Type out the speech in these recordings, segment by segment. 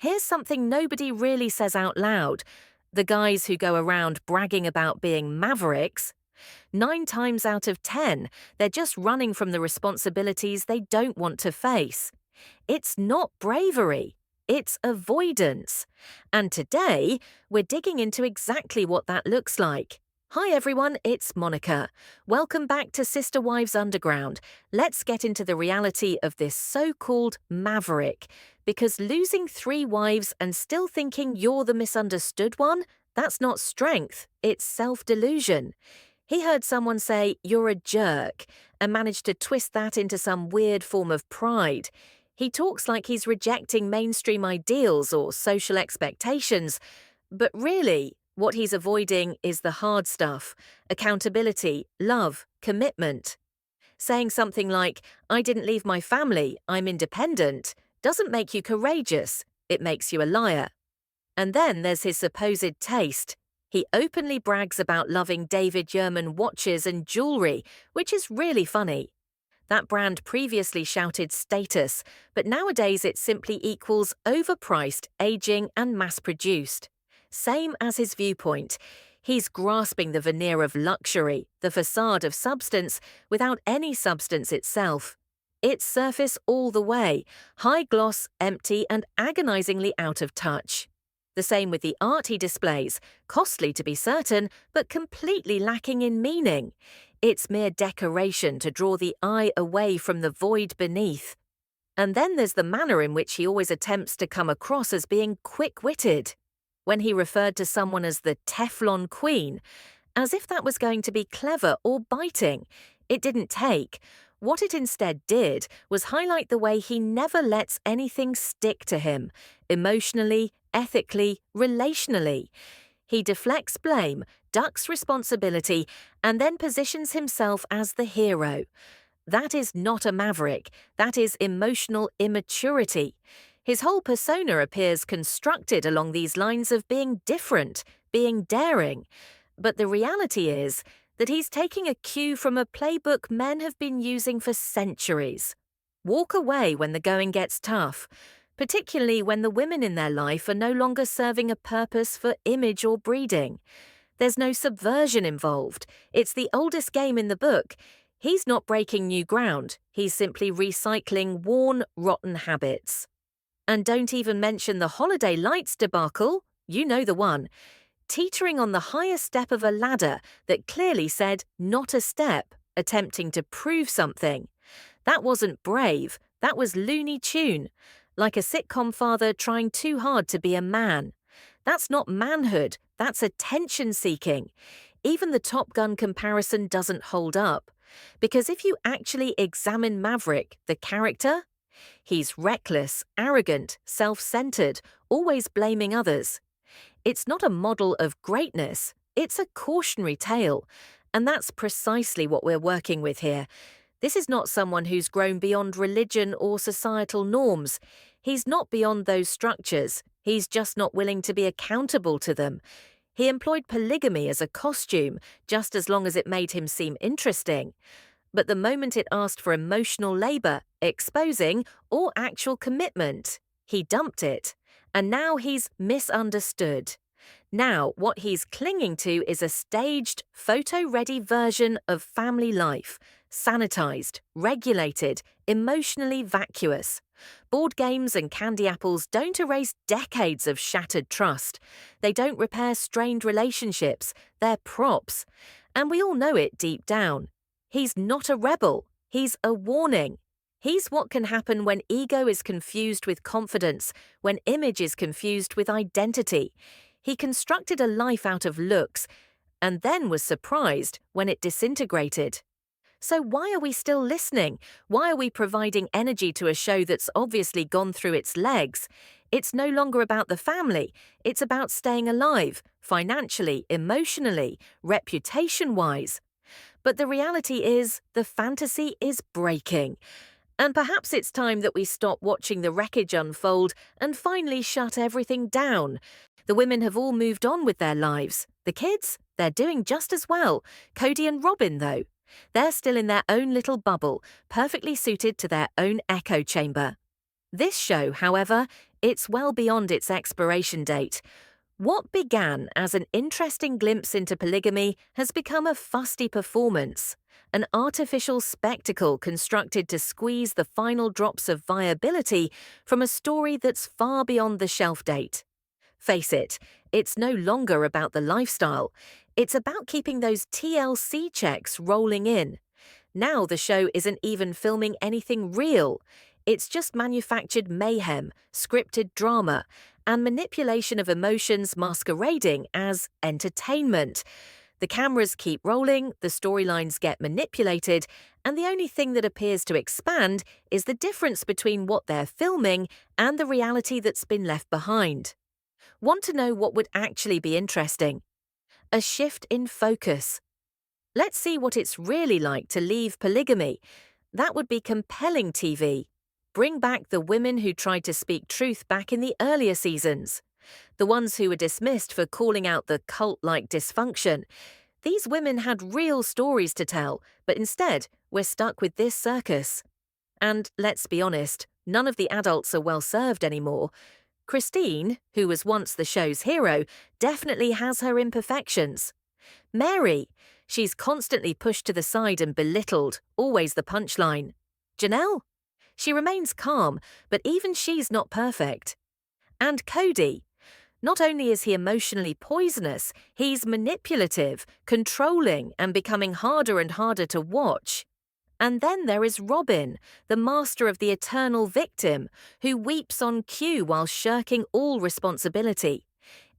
Here's something nobody really says out loud. The guys who go around bragging about being mavericks, 9 times out of 10, they're just running from the responsibilities they don't want to face. It's not bravery, it's avoidance. And today, we're digging into exactly what that looks like. Hi everyone, it's Monica. Welcome back to Sister Wives Underground. Let's get into the reality of this so-called maverick. Because losing 3 wives and still thinking you're the misunderstood one, that's not strength, it's self-delusion. He heard someone say, "You're a jerk," and managed to twist that into some weird form of pride. He talks like he's rejecting mainstream ideals or social expectations, but really, what he's avoiding is the hard stuff: accountability, love, commitment. Saying something like, "I didn't leave my family, I'm independent," doesn't make you courageous, it makes you a liar. And then there's his supposed taste. He openly brags about loving David Yurman watches and jewelry, which is really funny. That brand previously shouted status, but nowadays it simply equals overpriced, aging, and mass-produced. Same as his viewpoint. He's grasping the veneer of luxury, the facade of substance, without any substance itself. It's surface all the way, high gloss, empty, and agonizingly out of touch. The same with the art he displays, costly to be certain, but completely lacking in meaning. It's mere decoration to draw the eye away from the void beneath. And then there's the manner in which he always attempts to come across as being quick-witted. When he referred to someone as the Teflon Queen, as if that was going to be clever or biting, it didn't take. What it instead did was highlight the way he never lets anything stick to him, emotionally, ethically, relationally. He deflects blame, ducks responsibility, and then positions himself as the hero. That is not a maverick, that is emotional immaturity. His whole persona appears constructed along these lines of being different, being daring. But the reality is that he's taking a cue from a playbook men have been using for centuries. Walk away when the going gets tough, particularly when the women in their life are no longer serving a purpose for image or breeding. There's no subversion involved. It's the oldest game in the book. He's not breaking new ground. He's simply recycling worn, rotten habits. And don't even mention the holiday lights debacle. You know the one. Teetering on the highest step of a ladder that clearly said, "not a step," attempting to prove something. That wasn't brave, that was Looney Tune, like a sitcom father trying too hard to be a man. That's not manhood, that's attention-seeking. Even the Top Gun comparison doesn't hold up. Because if you actually examine Maverick, the character, he's reckless, arrogant, self-centered, always blaming others. It's not a model of greatness, it's a cautionary tale. And that's precisely what we're working with here. This is not someone who's grown beyond religion or societal norms. He's not beyond those structures, he's just not willing to be accountable to them. He employed polygamy as a costume, just as long as it made him seem interesting. But the moment it asked for emotional labor, exposing, or actual commitment, he dumped it. And now he's misunderstood. Now, what he's clinging to is a staged, photo-ready version of family life, sanitized, regulated, emotionally vacuous. Board games and candy apples don't erase decades of shattered trust. They don't repair strained relationships. They're props. And we all know it deep down. He's not a rebel. He's a warning. He's what can happen when ego is confused with confidence, when image is confused with identity. He constructed a life out of looks, and then was surprised when it disintegrated. So why are we still listening? Why are we providing energy to a show that's obviously gone through its legs? It's no longer about the family. It's about staying alive, financially, emotionally, reputation-wise. But the reality is, the fantasy is breaking. And perhaps it's time that we stop watching the wreckage unfold and finally shut everything down. The women have all moved on with their lives. The kids? They're doing just as well. Cody and Robin, though. They're still in their own little bubble, perfectly suited to their own echo chamber. This show, however, It's well beyond its expiration date. What began as an interesting glimpse into polygamy has become a fusty performance, an artificial spectacle constructed to squeeze the final drops of viability from a story that's far beyond the shelf date. Face it, it's no longer about the lifestyle. It's about keeping those TLC checks rolling in. Now the show isn't even filming anything real. It's just manufactured mayhem, scripted drama, and manipulation of emotions masquerading as entertainment. The cameras keep rolling, the storylines get manipulated, and the only thing that appears to expand is the difference between what they're filming and the reality that's been left behind. Want to know what would actually be interesting? A shift in focus. Let's see what it's really like to leave polygamy. That would be compelling TV. Bring back the women who tried to speak truth back in the earlier seasons. The ones who were dismissed for calling out the cult-like dysfunction. These women had real stories to tell, but instead, we're stuck with this circus. And let's be honest, none of the adults are well served anymore. Christine, who was once the show's hero, definitely has her imperfections. Mary, she's constantly pushed to the side and belittled, always the punchline. Janelle? She remains calm, but even she's not perfect. And Cody. Not only is he emotionally poisonous, he's manipulative, controlling, and becoming harder and harder to watch. And then there is Robin, the master of the eternal victim, who weeps on cue while shirking all responsibility.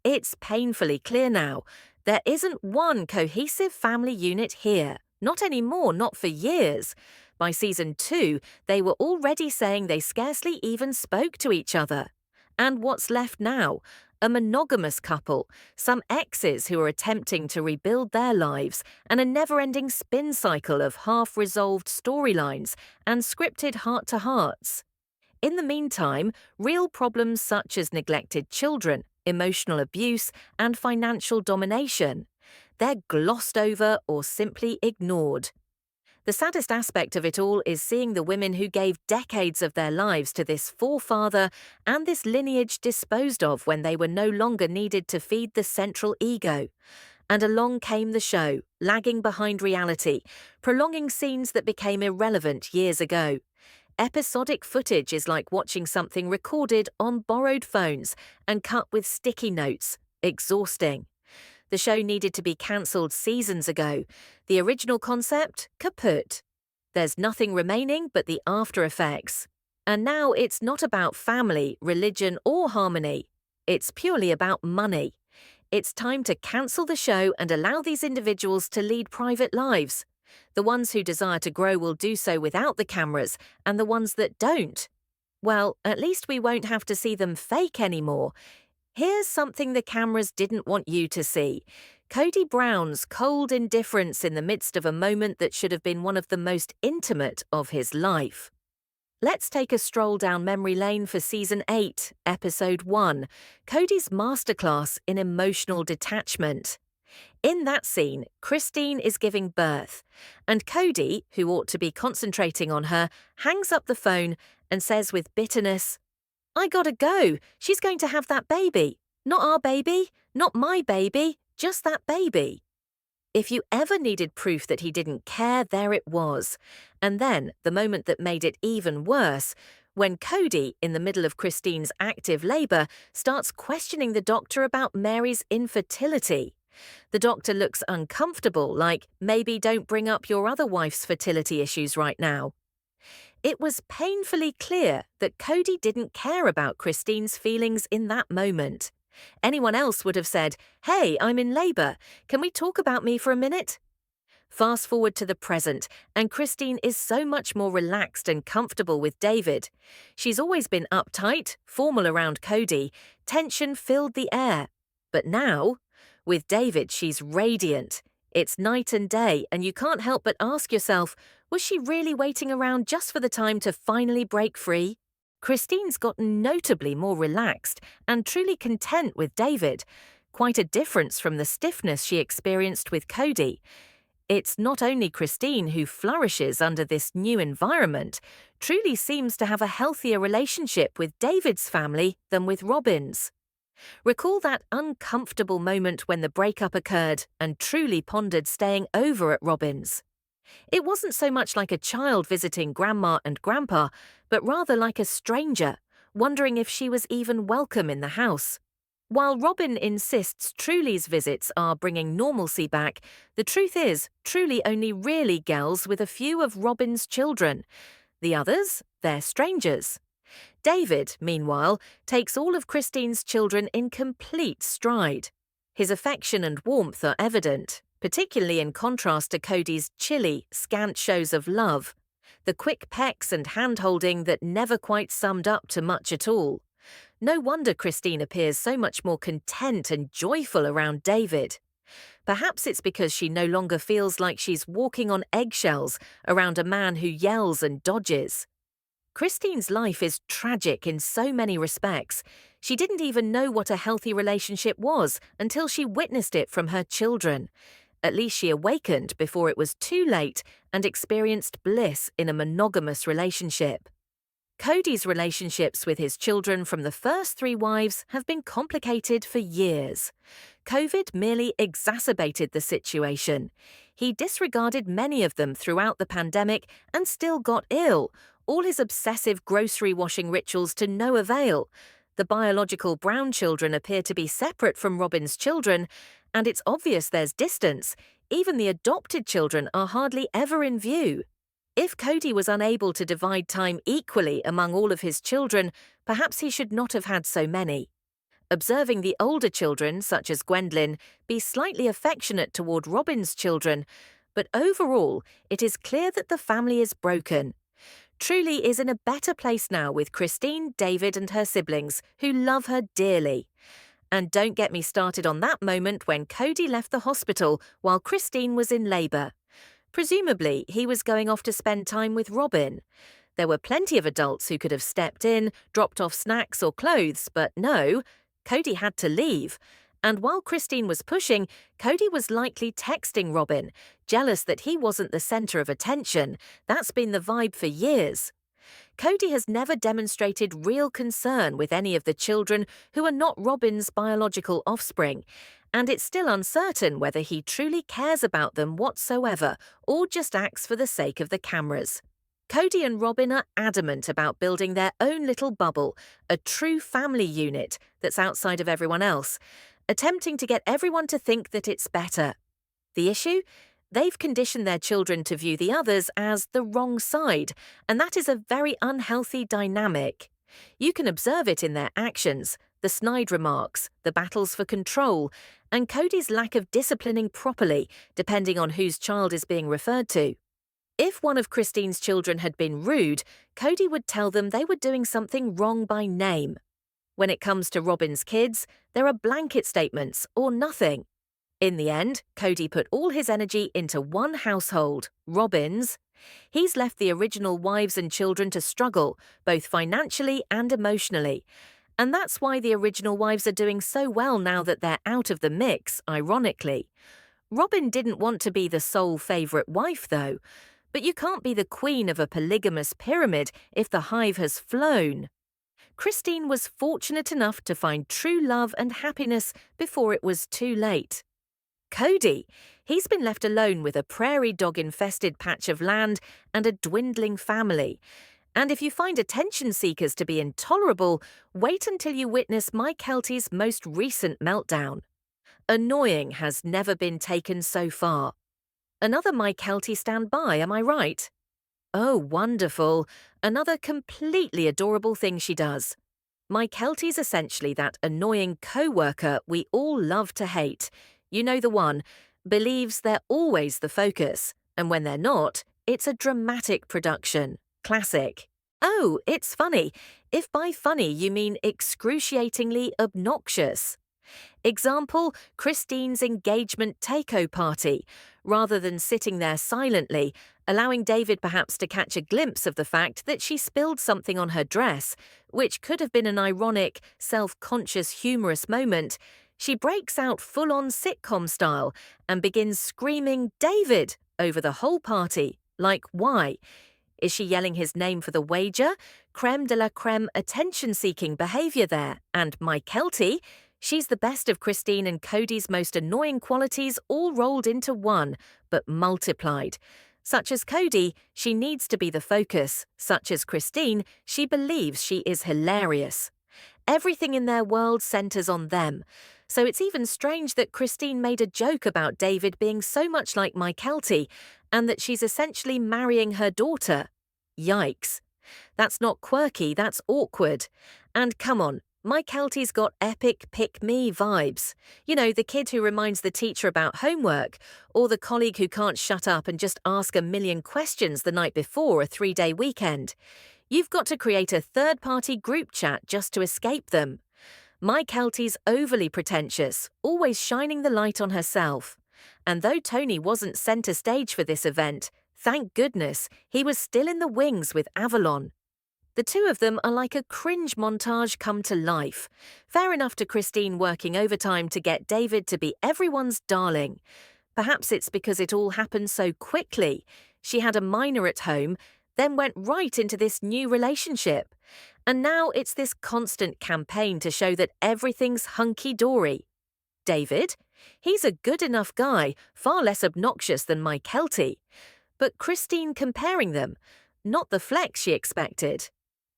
It's painfully clear now. There isn't one cohesive family unit here. Not anymore, not for years. By season 2, they were already saying they scarcely even spoke to each other. And what's left now? A monogamous couple, some exes who are attempting to rebuild their lives, and a never-ending spin cycle of half-resolved storylines and scripted heart-to-hearts. In the meantime, real problems such as neglected children, emotional abuse, and financial domination, they're glossed over or simply ignored. The saddest aspect of it all is seeing the women who gave decades of their lives to this forefather and this lineage disposed of when they were no longer needed to feed the central ego. And along came the show, lagging behind reality, prolonging scenes that became irrelevant years ago. Episodic footage is like watching something recorded on borrowed phones and cut with sticky notes. Exhausting. The show needed to be cancelled seasons ago. The original concept, kaput. There's nothing remaining but the after effects. And now it's not about family, religion, or harmony. It's purely about money. It's time to cancel the show and allow these individuals to lead private lives. The ones who desire to grow will do so without the cameras, and the ones that don't, well, at least we won't have to see them fake anymore. Here's something the cameras didn't want you to see. Cody Brown's cold indifference in the midst of a moment that should have been one of the most intimate of his life. Let's take a stroll down memory lane for Season 8, Episode 1, Cody's masterclass in emotional detachment. In that scene, Christine is giving birth, and Cody, who ought to be concentrating on her, hangs up the phone and says with bitterness, "I gotta go. She's going to have that baby. Not our baby, not my baby, just that baby." If you ever needed proof that he didn't care, there it was. And then, the moment that made it even worse, when Cody, in the middle of Christine's active labour, starts questioning the doctor about Mary's infertility. The doctor looks uncomfortable, like, maybe don't bring up your other wife's fertility issues right now. It was painfully clear that Cody didn't care about Christine's feelings in that moment. Anyone else would have said, "Hey, I'm in labour. Can we talk about me for a minute?" Fast forward to the present, and Christine is so much more relaxed and comfortable with David. She's always been uptight, formal around Cody. Tension filled the air. But now, with David, she's radiant. It's night and day, and you can't help but ask yourself, was she really waiting around just for the time to finally break free? Christine's gotten notably more relaxed and truly content with David. Quite a difference from the stiffness she experienced with Cody. It's not only Christine who flourishes under this new environment, truly seems to have a healthier relationship with David's family than with Robin's. Recall that uncomfortable moment when the breakup occurred and Truly pondered staying over at Robin's. It wasn't so much like a child visiting Grandma and Grandpa, but rather like a stranger, wondering if she was even welcome in the house. While Robin insists Truly's visits are bringing normalcy back, the truth is Truly only really gels with a few of Robin's children. The others, they're strangers. David, meanwhile, takes all of Christine's children in complete stride. His affection and warmth are evident, particularly in contrast to Cody's chilly, scant shows of love, the quick pecks and hand-holding that never quite summed up to much at all. No wonder Christine appears so much more content and joyful around David. Perhaps it's because she no longer feels like she's walking on eggshells around a man who yells and dodges. Christine's life is tragic in so many respects. She didn't even know what a healthy relationship was until she witnessed it from her children. At least she awakened before it was too late and experienced bliss in a monogamous relationship. Cody's relationships with his children from the first 3 wives have been complicated for years. COVID merely exacerbated the situation. He disregarded many of them throughout the pandemic and still got ill, all his obsessive grocery washing rituals to no avail. The biological Brown children appear to be separate from Robin's children, and it's obvious there's distance. Even the adopted children are hardly ever in view. If Cody was unable to divide time equally among all of his children, perhaps he should not have had so many. Observing the older children, such as Gwendolyn, be slightly affectionate toward Robin's children, but overall, it is clear that the family is broken. Truly is in a better place now with Christine, David, and her siblings, who love her dearly. And don't get me started on that moment when Cody left the hospital while Christine was in labour. Presumably, he was going off to spend time with Robin. There were plenty of adults who could have stepped in, dropped off snacks or clothes, but no, Cody had to leave. And while Christine was pushing, Cody was likely texting Robin, jealous that he wasn't the centre of attention. That's been the vibe for years. Cody has never demonstrated real concern with any of the children who are not Robin's biological offspring, and it's still uncertain whether he truly cares about them whatsoever or just acts for the sake of the cameras. Cody and Robin are adamant about building their own little bubble, a true family unit that's outside of everyone else, attempting to get everyone to think that it's better. The issue? They've conditioned their children to view the others as the wrong side, and that is a very unhealthy dynamic. You can observe it in their actions, the snide remarks, the battles for control, and Cody's lack of disciplining properly, depending on whose child is being referred to. If one of Christine's children had been rude, Cody would tell them they were doing something wrong by name. When it comes to Robin's kids, there are blanket statements or nothing. In the end, Cody put all his energy into one household, Robin's. He's left the original wives and children to struggle, both financially and emotionally. And that's why the original wives are doing so well now that they're out of the mix, ironically. Robin didn't want to be the sole favourite wife, though. But you can't be the queen of a polygamous pyramid if the hive has flown. Christine was fortunate enough to find true love and happiness before it was too late. Cody, he's been left alone with a prairie dog-infested patch of land and a dwindling family. And if you find attention seekers to be intolerable, wait until you witness Mike Kelty's most recent meltdown. Annoying has never been taken so far. Another Mike Kelty standby, am I right? Oh, wonderful. Another completely adorable thing she does. Mike Kelty's essentially that annoying co-worker we all love to hate. You know the one, believes they're always the focus, and when they're not, it's a dramatic production. Classic. Oh, it's funny. If by funny you mean excruciatingly obnoxious. Example, Christine's engagement takeover party. Rather than sitting there silently, allowing David perhaps to catch a glimpse of the fact that she spilled something on her dress, which could have been an ironic, self-conscious, humorous moment, She breaks out full-on sitcom style and begins screaming "David" over the whole party. Like, why? Is she yelling his name for the wager? Creme de la creme attention-seeking behavior there. And my Kelty, she's the best of Christine and Cody's most annoying qualities all rolled into one, but multiplied. Such as Cody, she needs to be the focus. Such as Christine, she believes she is hilarious. Everything in their world centers on them. So it's even strange that Christine made a joke about David being so much like my Kelty, and that she's essentially marrying her daughter. Yikes. That's not quirky, that's awkward. And come on, my Kelty's got epic pick-me vibes. You know, the kid who reminds the teacher about homework, or the colleague who can't shut up and just ask a million questions the night before a 3-day weekend. You've got to create a third-party group chat just to escape them. My Kelty's overly pretentious, always shining the light on herself. And though Tony wasn't centre stage for this event, thank goodness he was still in the wings with Avalon. The two of them are like a cringe montage come to life. Fair enough to Christine working overtime to get David to be everyone's darling. Perhaps it's because it all happened so quickly. She had a minor at home, then went right into this new relationship. And now it's this constant campaign to show that everything's hunky-dory. David? He's a good enough guy, far less obnoxious than my Kelty. But Christine comparing them, not the flex she expected.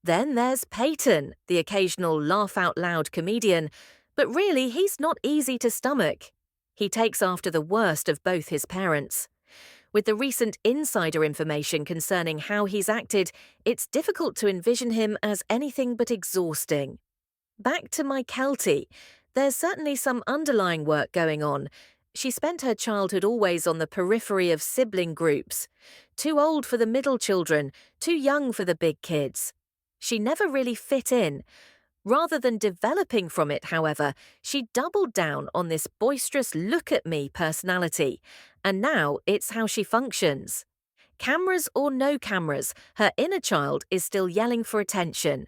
Then there's Peyton, the occasional laugh-out-loud comedian, but really he's not easy to stomach. He takes after the worst of both his parents. With the recent insider information concerning how he's acted, it's difficult to envision him as anything but exhausting. Back to my Kelty. There's certainly some underlying work going on. She spent her childhood always on the periphery of sibling groups. Too old for the middle children, too young for the big kids. She never really fit in. Rather than developing from it, however, she doubled down on this boisterous look-at-me personality, and now it's how she functions. Cameras or no cameras, her inner child is still yelling for attention.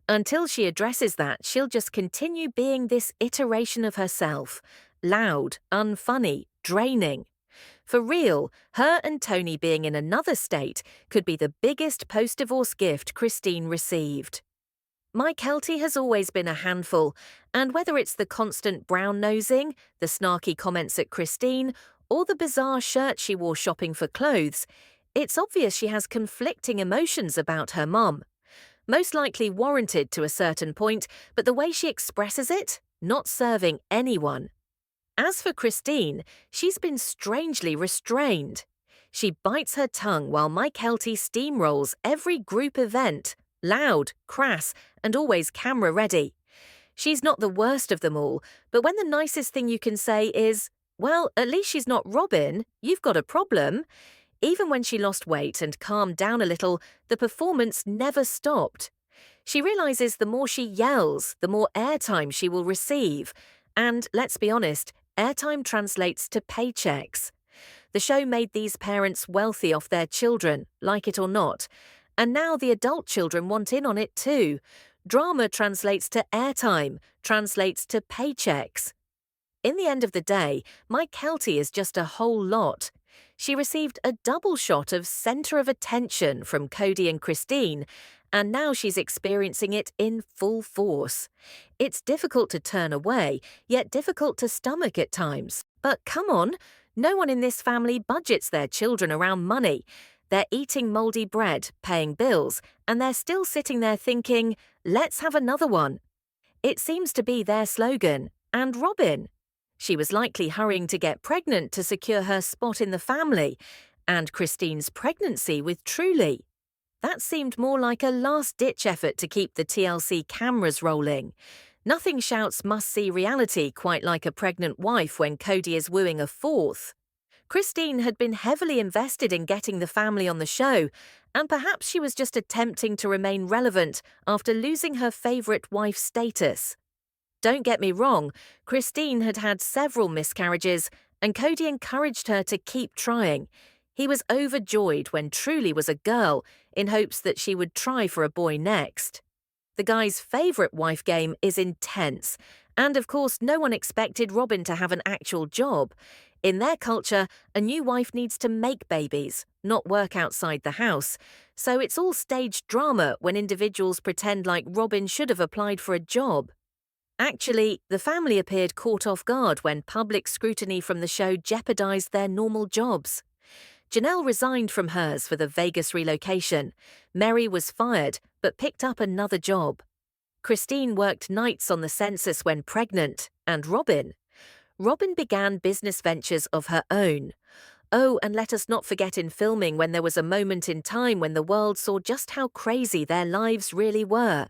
Until she addresses that, she'll just continue being this iteration of herself. Loud, unfunny, draining. For real, her and Tony being in another state could be the biggest post-divorce gift Christine received. My Kelty has always been a handful, and whether it's the constant brown-nosing, the snarky comments at Christine, or the bizarre shirt she wore shopping for clothes, it's obvious she has conflicting emotions about her mom. Most likely warranted to a certain point, but the way she expresses it, not serving anyone. As for Christine, she's been strangely restrained. She bites her tongue while my Kelty steamrolls every group event, loud, crass, and always camera-ready. She's not the worst of them all, but when the nicest thing you can say is, well, at least she's not Robin, you've got a problem. Even when she lost weight and calmed down a little, the performance never stopped. She realizes the more she yells, the more airtime she will receive. And, let's be honest, airtime translates to paychecks. The show made these parents wealthy off their children, like it or not. And now the adult children want in on it too. Drama translates to airtime, translates to paychecks. In the end of the day, my Kelty is just a whole lot. She received a double shot of center of attention from Cody and Christine, and now she's experiencing it in full force. It's difficult to turn away, yet difficult to stomach at times. But come on, no one in this family budgets their children around money. They're eating moldy bread, paying bills, and they're still sitting there thinking, let's have another one. It seems to be their slogan. And Robin? She was likely hurrying to get pregnant to secure her spot in the family, and Christine's pregnancy with Truly. That seemed more like a last-ditch effort to keep the TLC cameras rolling. Nothing shouts must-see reality quite like a pregnant wife when Cody is wooing a fourth. Christine had been heavily invested in getting the family on the show, and perhaps she was just attempting to remain relevant after losing her favourite wife status. Don't get me wrong, Christine had had several miscarriages, and Cody encouraged her to keep trying. He was overjoyed when Truly was a girl, in hopes that she would try for a boy next. The guy's favourite wife game is intense, And of course, no one expected Robin to have an actual job. In their culture, a new wife needs to make babies, not work outside the house. So it's all staged drama when individuals pretend like Robin should have applied for a job. Actually, the family appeared caught off guard when public scrutiny from the show jeopardized their normal jobs. Janelle resigned from hers for the Vegas relocation. Mary was fired, but picked up another job. Christine worked nights on the census when pregnant, and Robin began business ventures of her own. Oh, and let us not forget in filming when there was a moment in time when the world saw just how crazy their lives really were.